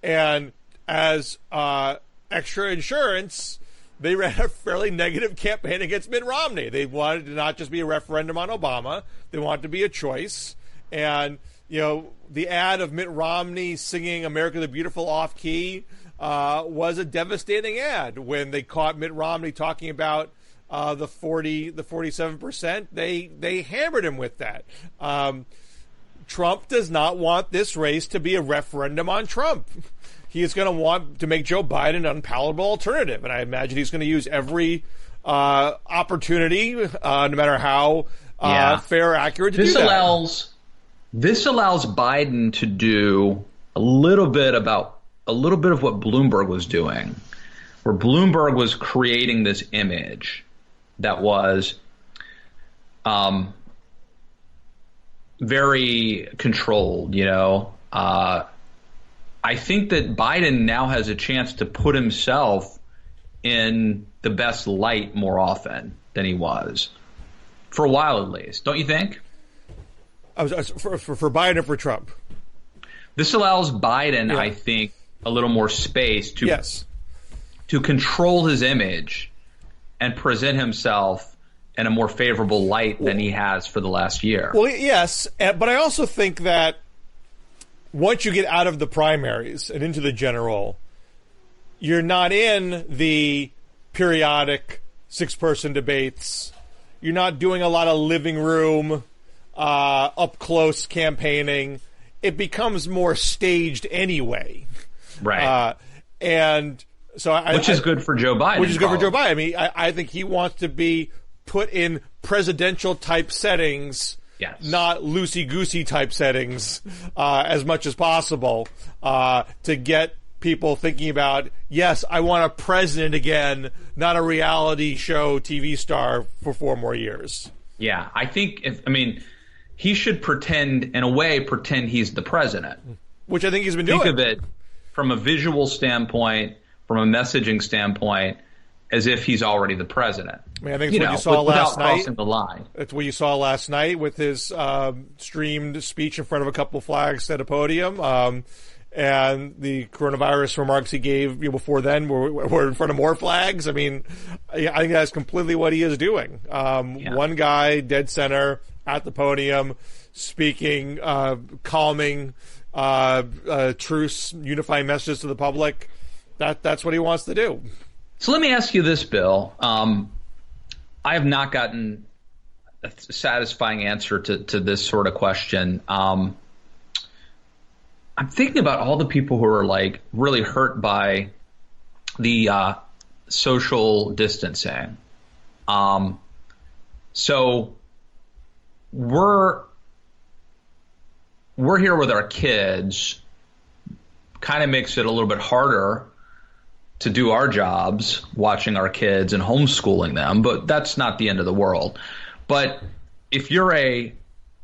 And as extra insurance, they ran a fairly negative campaign against Mitt Romney. They wanted to not just be a referendum on Obama. They wanted to be a choice. And, the ad of Mitt Romney singing America the Beautiful off-key was a devastating ad. When they caught Mitt Romney talking about the 47%, they hammered him with that. Trump does not want this race to be a referendum on Trump. He is going to want to make Joe Biden an unpalatable alternative, and I imagine he's going to use every opportunity, no matter how fair or accurate, to do that. This allows Biden to do a little bit of what Bloomberg was doing, where Bloomberg was creating this image that was very controlled, I think that Biden now has a chance to put himself in the best light more often than he was, for a while at least. Don't you think? For Biden or for Trump? This allows Biden, I think, a little more space to control his image and present himself in a more favorable light than he has for the last year. Well, yes, but I also think that once you get out of the primaries and into the general, you're not in the periodic 6-person debates. You're not doing a lot of living room, up close campaigning. It becomes more staged anyway. Right. And which is good for Joe Biden. Which is good for Joe Biden. I mean, I think he wants to be put in presidential type settings, yes, not loosey-goosey type settings, as much as possible, to get people thinking about, yes, I want a president again, not a reality show TV star for 4 more years. Yeah, I think, he should pretend he's the president. Which I think he's been doing. Think of it from a visual standpoint, from a messaging standpoint, as if he's already the president. I mean, I think it's what you saw last night. Crossing the line. It's what you saw last night with his streamed speech in front of a couple flags at a podium. And the coronavirus remarks he gave before then were in front of more flags. I mean, I think that's completely what he is doing. One guy, dead center, at the podium, speaking, calming, truce, unifying messages to the public. That's what he wants to do. So let me ask you this, Bill. I have not gotten a satisfying answer to this sort of question. I'm thinking about all the people who are like really hurt by the social distancing. So we're here with our kids. Kind of makes it a little bit harder to do our jobs, watching our kids and homeschooling them, but that's not the end of the world. But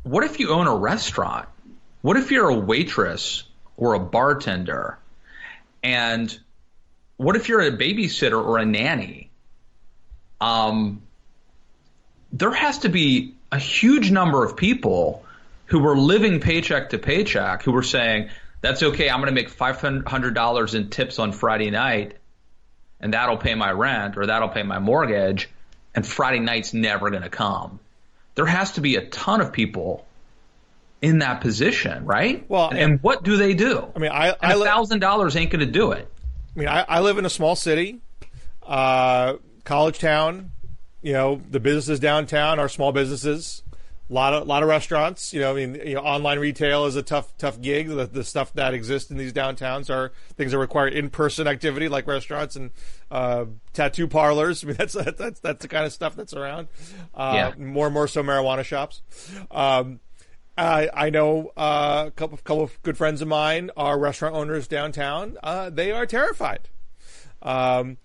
what if you own a restaurant? What if you're a waitress or a bartender? And what if you're a babysitter or a nanny? There has to be a huge number of people who were living paycheck to paycheck who were saying, that's okay, I'm going to make $500 in tips on Friday night, and that'll pay my rent or that'll pay my mortgage, and Friday night's never going to come. There has to be a ton of people in that position, right? Well, and what do they do? I mean, $1,000 ain't going to do it. I mean, I live in a small city, college town. The businesses downtown are small businesses. A lot of restaurants. Online retail is a tough gig. The stuff that exists in these downtowns are things that require in-person activity, like restaurants and tattoo parlors. I mean, that's the kind of stuff that's around. More and more so marijuana shops. I know a couple of good friends of mine are restaurant owners downtown. They are terrified, and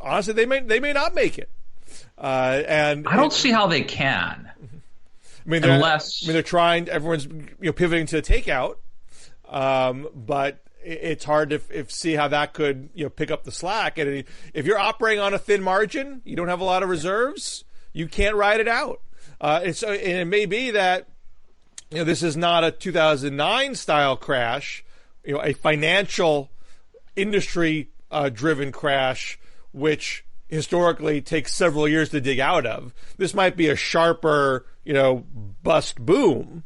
honestly, they may not make it. And I don't see how they can. I mean, they're trying. Everyone's pivoting to takeout, but it's hard to see how that could pick up the slack. And if you're operating on a thin margin, you don't have a lot of reserves, you can't ride it out. And it may be that this is not a 2009 style crash, a financial industry driven crash, which historically takes several years to dig out of. This might be a sharper, bust boom.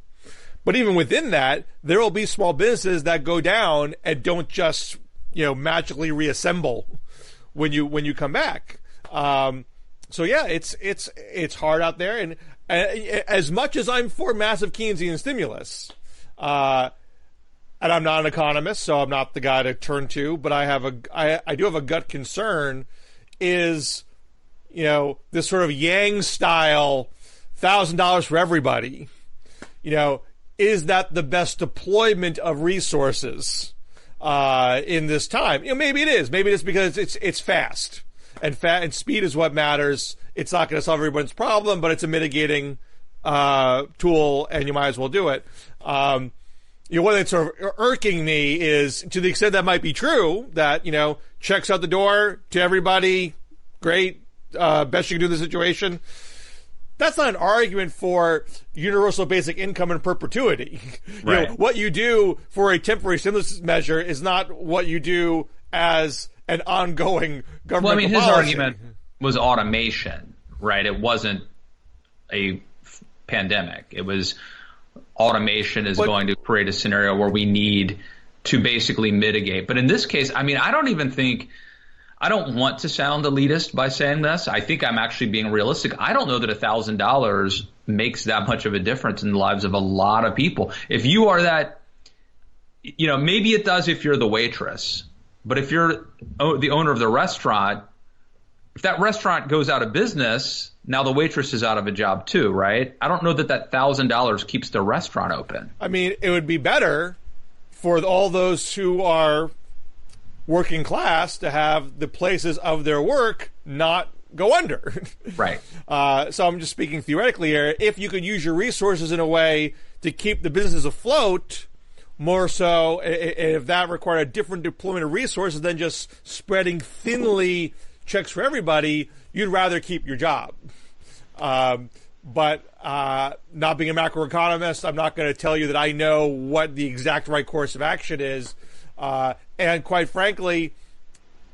But even within that, there will be small businesses that go down and don't just, magically reassemble when you come back. So yeah, it's hard out there. And as much as I'm for massive Keynesian stimulus, and I'm not an economist, so I'm not the guy to turn to, but I do have a gut concern. Is this sort of Yang style $1,000 for everybody? Is that the best deployment of resources in this time? Maybe it is. Maybe it's because it's fast, and speed is what matters. It's not going to solve everyone's problem, but it's a mitigating tool, and you might as well do it. One thing that's sort of irking me is, to the extent that might be true, that, checks out the door to everybody, great, best you can do in the situation. That's not an argument for universal basic income in perpetuity. Right. What you do for a temporary stimulus measure is not what you do as an ongoing governmental his policy. argument was automation, right? It wasn't a pandemic. It was automation is going to create a scenario where we need to basically mitigate. But in this case, I don't want to sound elitist by saying this. I think I'm actually being realistic. I don't know that $1,000 makes that much of a difference in the lives of a lot of people. If you are that, maybe it does if you're the waitress, But if you're the owner of the restaurant, if that restaurant goes out of business, now the waitress is out of a job too, right? I don't know that $1,000 keeps the restaurant open. I mean, it would be better for all those who are working class to have the places of their work not go under. Right. So I'm just speaking theoretically here. If you could use your resources in a way to keep the businesses afloat, more so, if that required a different deployment of resources than just spreading thinly checks for everybody, you'd rather keep your job. But not being a macroeconomist, I'm not going to tell you that I know what the exact right course of action is. And quite frankly,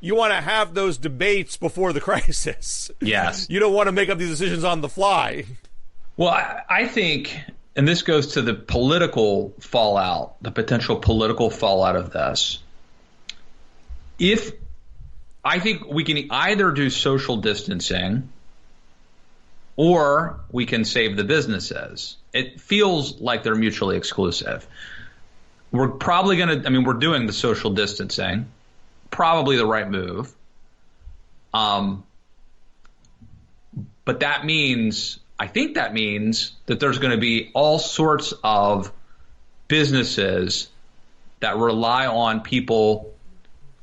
you want to have those debates before the crisis. Yes. You don't want to make up these decisions on the fly. Well, I think, and this goes to the political fallout, the potential political fallout of this. I think we can either do social distancing or we can save the businesses. It feels like they're mutually exclusive. We're probably going to, we're doing the social distancing, probably the right move. But I think that means that there's going to be all sorts of businesses that rely on people.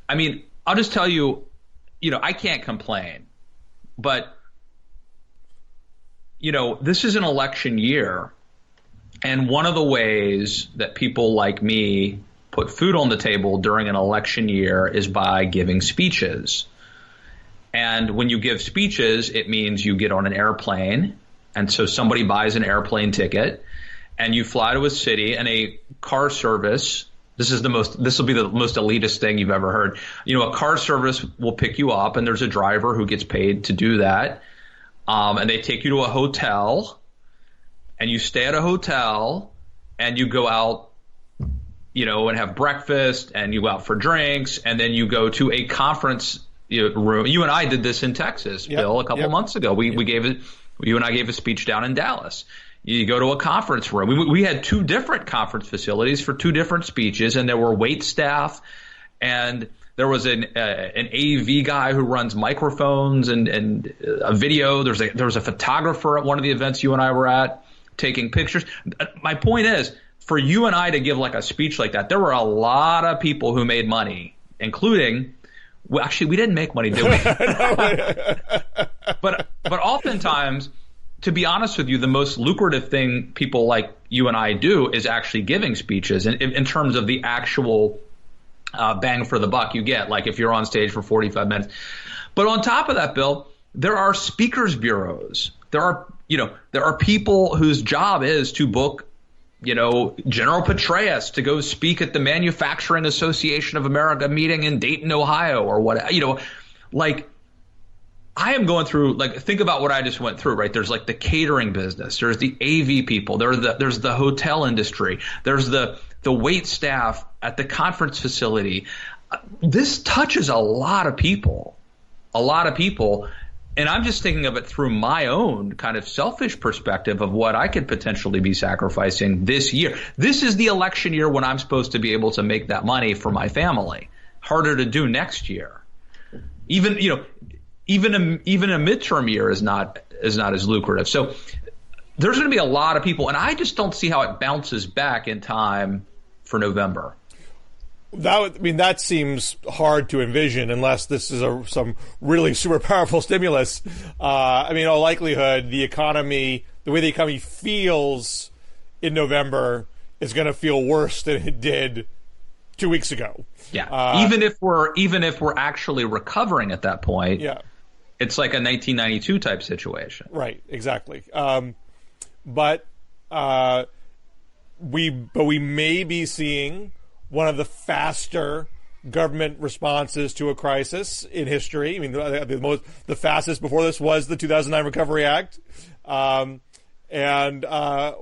I'll just tell you, I can't complain, but, this is an election year. And one of the ways that people like me put food on the table during an election year is by giving speeches. And when you give speeches, it means you get on an airplane. And so somebody buys an airplane ticket and you fly to a city, and a car service. This will be the most elitist thing you've ever heard. A car service will pick you up, and there's a driver who gets paid to do that. And they take you to a hotel, and you stay at a hotel, and you go out, and have breakfast, and you go out for drinks, and then you go to a conference room. You and I did this in Texas, Bill, a couple months ago. You and I gave a speech down in Dallas. You go to a conference room. We had two different conference facilities for two different speeches, and there were wait staff, and there was an AV guy who runs microphones and a video. There was a photographer at one of the events you and I were at taking pictures. My point is, for you and I to give like a speech like that, there were a lot of people who made money, including. Well, actually, we didn't make money, did we? But oftentimes, to be honest with you, the most lucrative thing people like you and I do is actually giving speeches in terms of the actual bang for the buck you get, like if you're on stage for 45 minutes. But on top of that, Bill, there are speakers bureaus. There are people whose job is to book, General Petraeus to go speak at the Manufacturing Association of America meeting in Dayton, Ohio, or what, I am going through, think about what I just went through, right? There's the catering business. There's the AV people. There's the hotel industry. There's the wait staff at the conference facility. This touches a lot of people. And I'm just thinking of it through my own kind of selfish perspective of what I could potentially be sacrificing this year. This is the election year when I'm supposed to be able to make that money for my family. Harder to do next year. Even a midterm year is not as lucrative. So there's going to be a lot of people, and I just don't see how it bounces back in time for November. That seems hard to envision unless this is some really super powerful stimulus. In all likelihood, the way the economy feels in November is going to feel worse than it did 2 weeks ago. Yeah. Even if we're actually recovering at that point. Yeah. It's like a 1992 type situation. Right. Exactly. But we may be seeing one of the faster government responses to a crisis in history. The fastest before this was the 2009 Recovery Act. And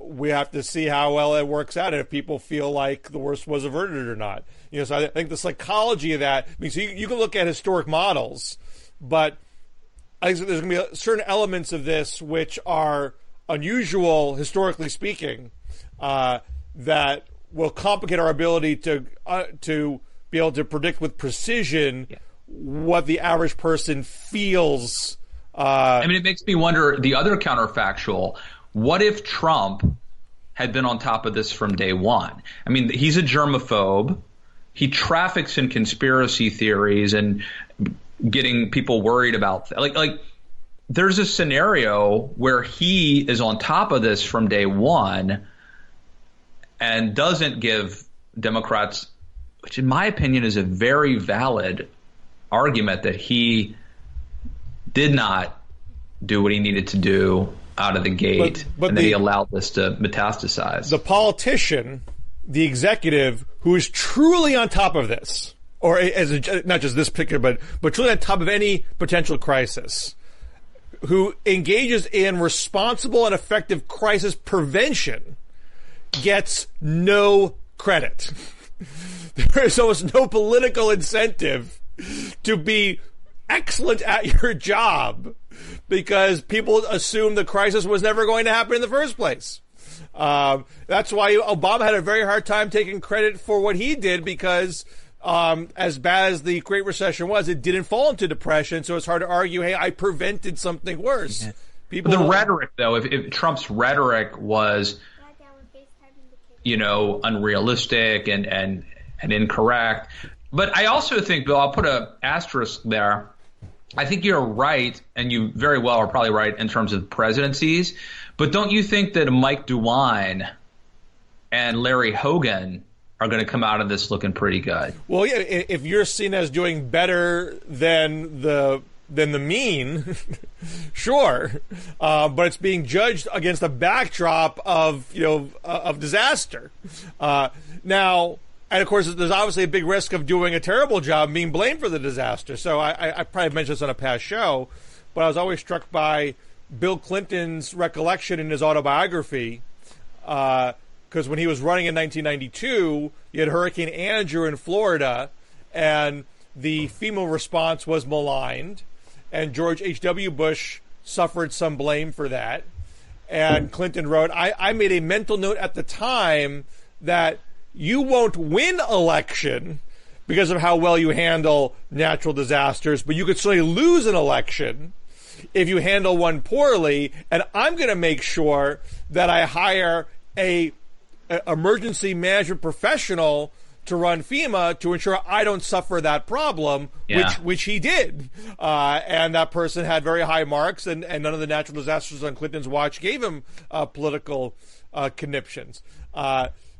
we have to see how well it works out and if people feel like the worst was averted or not. So I think the psychology of that, so you can look at historic models, but I think there's going to be certain elements of this which are unusual, historically speaking, that will complicate our ability to be able to predict with precision what the average person feels. I mean, it makes me wonder, the other counterfactual, what if Trump had been on top of this from day one? I mean, he's a germaphobe. He traffics in conspiracy theories and getting people worried about like there's a scenario where he is on top of this from day one and doesn't give Democrats, which in my opinion is a very valid argument, that he did not do what he needed to do out of the gate, but and that he allowed this to metastasize. The politician, the executive, who is truly on top of this, or not just this particular, but truly on top of any potential crisis, who engages in responsible and effective crisis prevention, gets no credit. There is almost no political incentive to be excellent at your job because people assume the crisis was never going to happen in the first place. That's why Obama had a very hard time taking credit for what he did, because as bad as the Great Recession was, it didn't fall into depression, so it's hard to argue, hey, I prevented something worse. Yeah. People, the rhetoric, though, if Trump's rhetoric was, unrealistic and incorrect. But I also think, Bill, I'll put an asterisk there. I think you're right, and you very well are probably right in terms of presidencies. But don't you think that Mike DeWine and Larry Hogan are going to come out of this looking pretty good? Well, yeah, if you're seen as doing better than the mean, sure, but it's being judged against a backdrop of disaster. Now, and of course, there's obviously a big risk of doing a terrible job, being blamed for the disaster. So I probably mentioned this on a past show, but I was always struck by Bill Clinton's recollection in his autobiography, because when he was running in 1992, you had Hurricane Andrew in Florida, and the FEMA response was maligned, and George H.W. Bush suffered some blame for that. And Clinton wrote, I made a mental note at the time that you won't win election because of how well you handle natural disasters, but you could certainly lose an election if you handle one poorly, and I'm going to make sure that I hire a emergency management professional to run FEMA to ensure I don't suffer that problem, which he did. And that person had very high marks, and none of the natural disasters on Clinton's watch gave him political conniptions.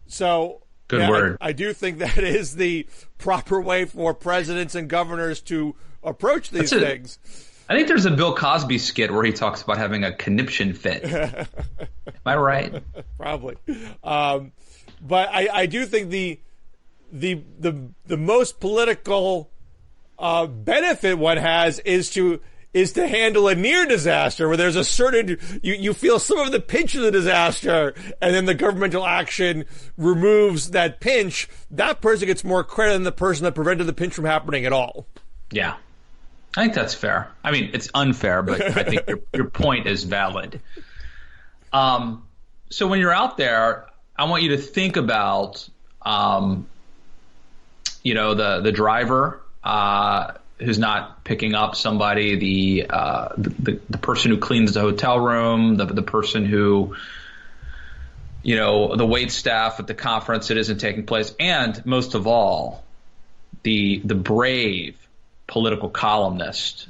So good word. I do think that is the proper way for presidents and governors to approach these things. I think there's a Bill Cosby skit where he talks about having a conniption fit. Am I right? Probably. But I do think the most political benefit one has is to handle a near disaster where there's a certain you feel some of the pinch of the disaster, and then the governmental action removes that pinch. That person gets more credit than the person that prevented the pinch from happening at all. Yeah. I think that's fair. I mean, it's unfair, but I think your point is valid. So when you're out there, I want you to think about, the driver who's not picking up somebody, the person who cleans the hotel room, the person who, the wait staff at the conference that isn't taking place, and most of all, the brave political columnist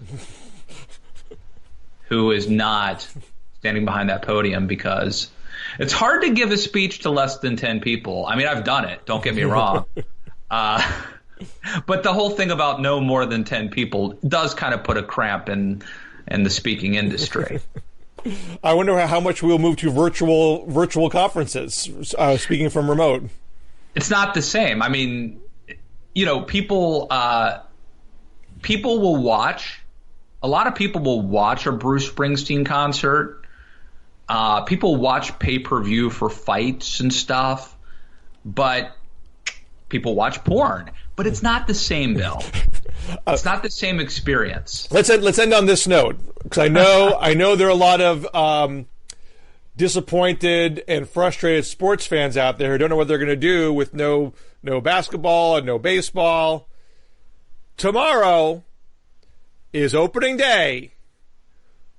who is not standing behind that podium, because it's hard to give a speech to less than 10 people. I mean, I've done it, don't get me wrong. But the whole thing about no more than 10 people does kind of put a cramp in the speaking industry. I wonder how much we'll move to virtual conferences, speaking from remote. It's not the same. I mean, people will watch. A lot of people will watch a Bruce Springsteen concert. People watch pay-per-view for fights and stuff, but people watch porn. But it's not the same, Bill. It's not the same experience. Let's end on this note, because I know there are a lot of disappointed and frustrated sports fans out there who don't know what they're going to do with no basketball and no baseball. Tomorrow is opening day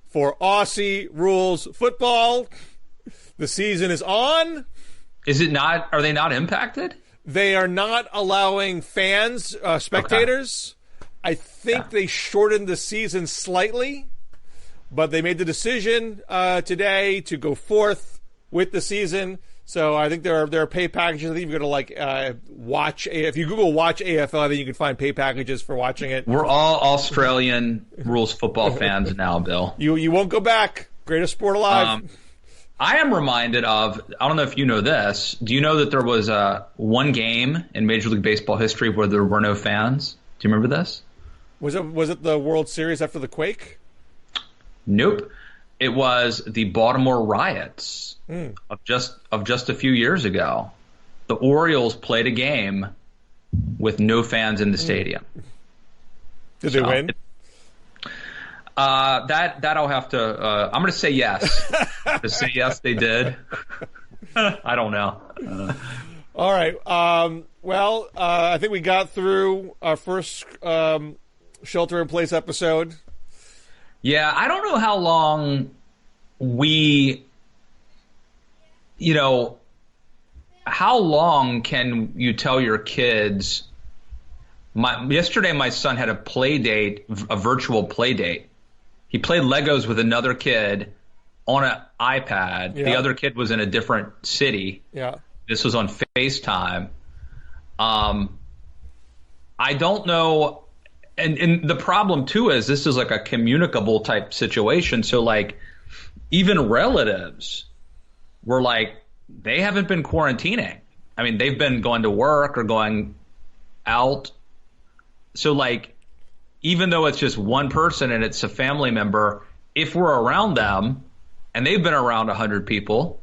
for Aussie rules football. The season is on. Is it not? Are they not impacted? They are not allowing fans, spectators. Okay. I think they shortened the season slightly, but they made the decision today to go forth with the season. So I think there are pay packages. I think you're going to watch. If you Google "watch AFL," I think you can find pay packages for watching it. We're all Australian rules football fans now, Bill. You won't go back. Greatest sport alive. I am reminded of. I don't know if you know this. Do you know that there was one game in Major League Baseball history where there were no fans? Do you remember this? Was it the World Series after the quake? Nope. It was the Baltimore riots of just a few years ago. The Orioles played a game with no fans in the stadium. Did they win? That I'll have to. I'm going to say yes. To say yes, they did. I don't know. All right. I think we got through our first shelter-in-place episode. Yeah, I don't know how long how long can you tell your kids? Yesterday, my son had a virtual play date. He played Legos with another kid on an iPad. Yeah. The other kid was in a different city. Yeah. This was on FaceTime. I don't know. And the problem, too, is this is like a communicable type situation. So, like, even relatives were like, they haven't been quarantining. I mean, they've been going to work or going out. So, like, even though it's just one person and it's a family member, if we're around them and they've been around 100 people,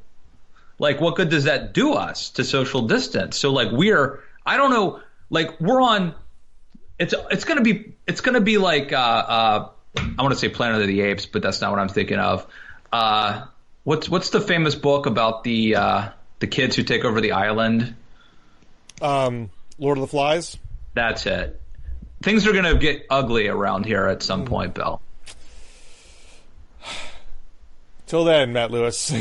like, what good does that do us to social distance? So, like, I don't know, like, we're on. It's gonna be like I want to say Planet of the Apes, but that's not what I'm thinking of. What's the famous book about the kids who take over the island? Lord of the Flies. That's it. Things are gonna get ugly around here at some point, Bill. Till then, Matt Lewis.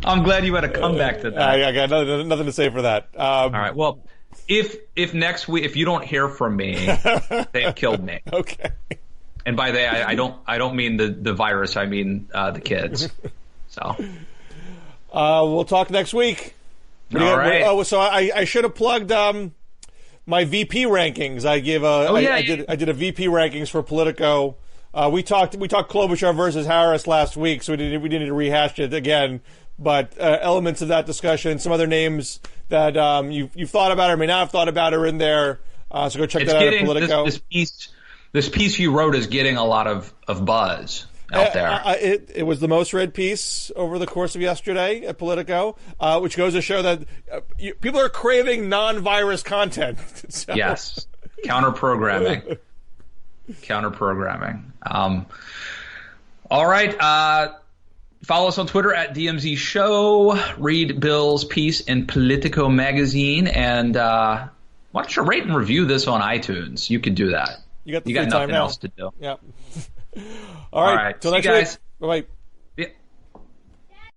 I'm glad you had a comeback to that. I got nothing to say for that. All right. Well, if next week, if you don't hear from me, they've killed me. Okay. And by they, I don't mean the virus. I mean the kids. So. We'll talk next week. All right. So I should have plugged my VP rankings. I did a VP rankings for Politico. We talked Klobuchar versus Harris last week, so we didn't need to rehash it again. But elements of that discussion, some other names that you've thought about or may not have thought about are in there. So go check that out at Politico. This piece you wrote is getting a lot of buzz out there. It was the most read piece over the course of yesterday at Politico, which goes to show that people are craving non-virus content. So. Yes, counter-programming. All right. Follow us on Twitter at DMZ Show. Read Bill's piece in Politico magazine, and why don't you rate and review this on iTunes? You could do that. You got nothing else to do. Yeah. All right. Till next week. Bye-bye.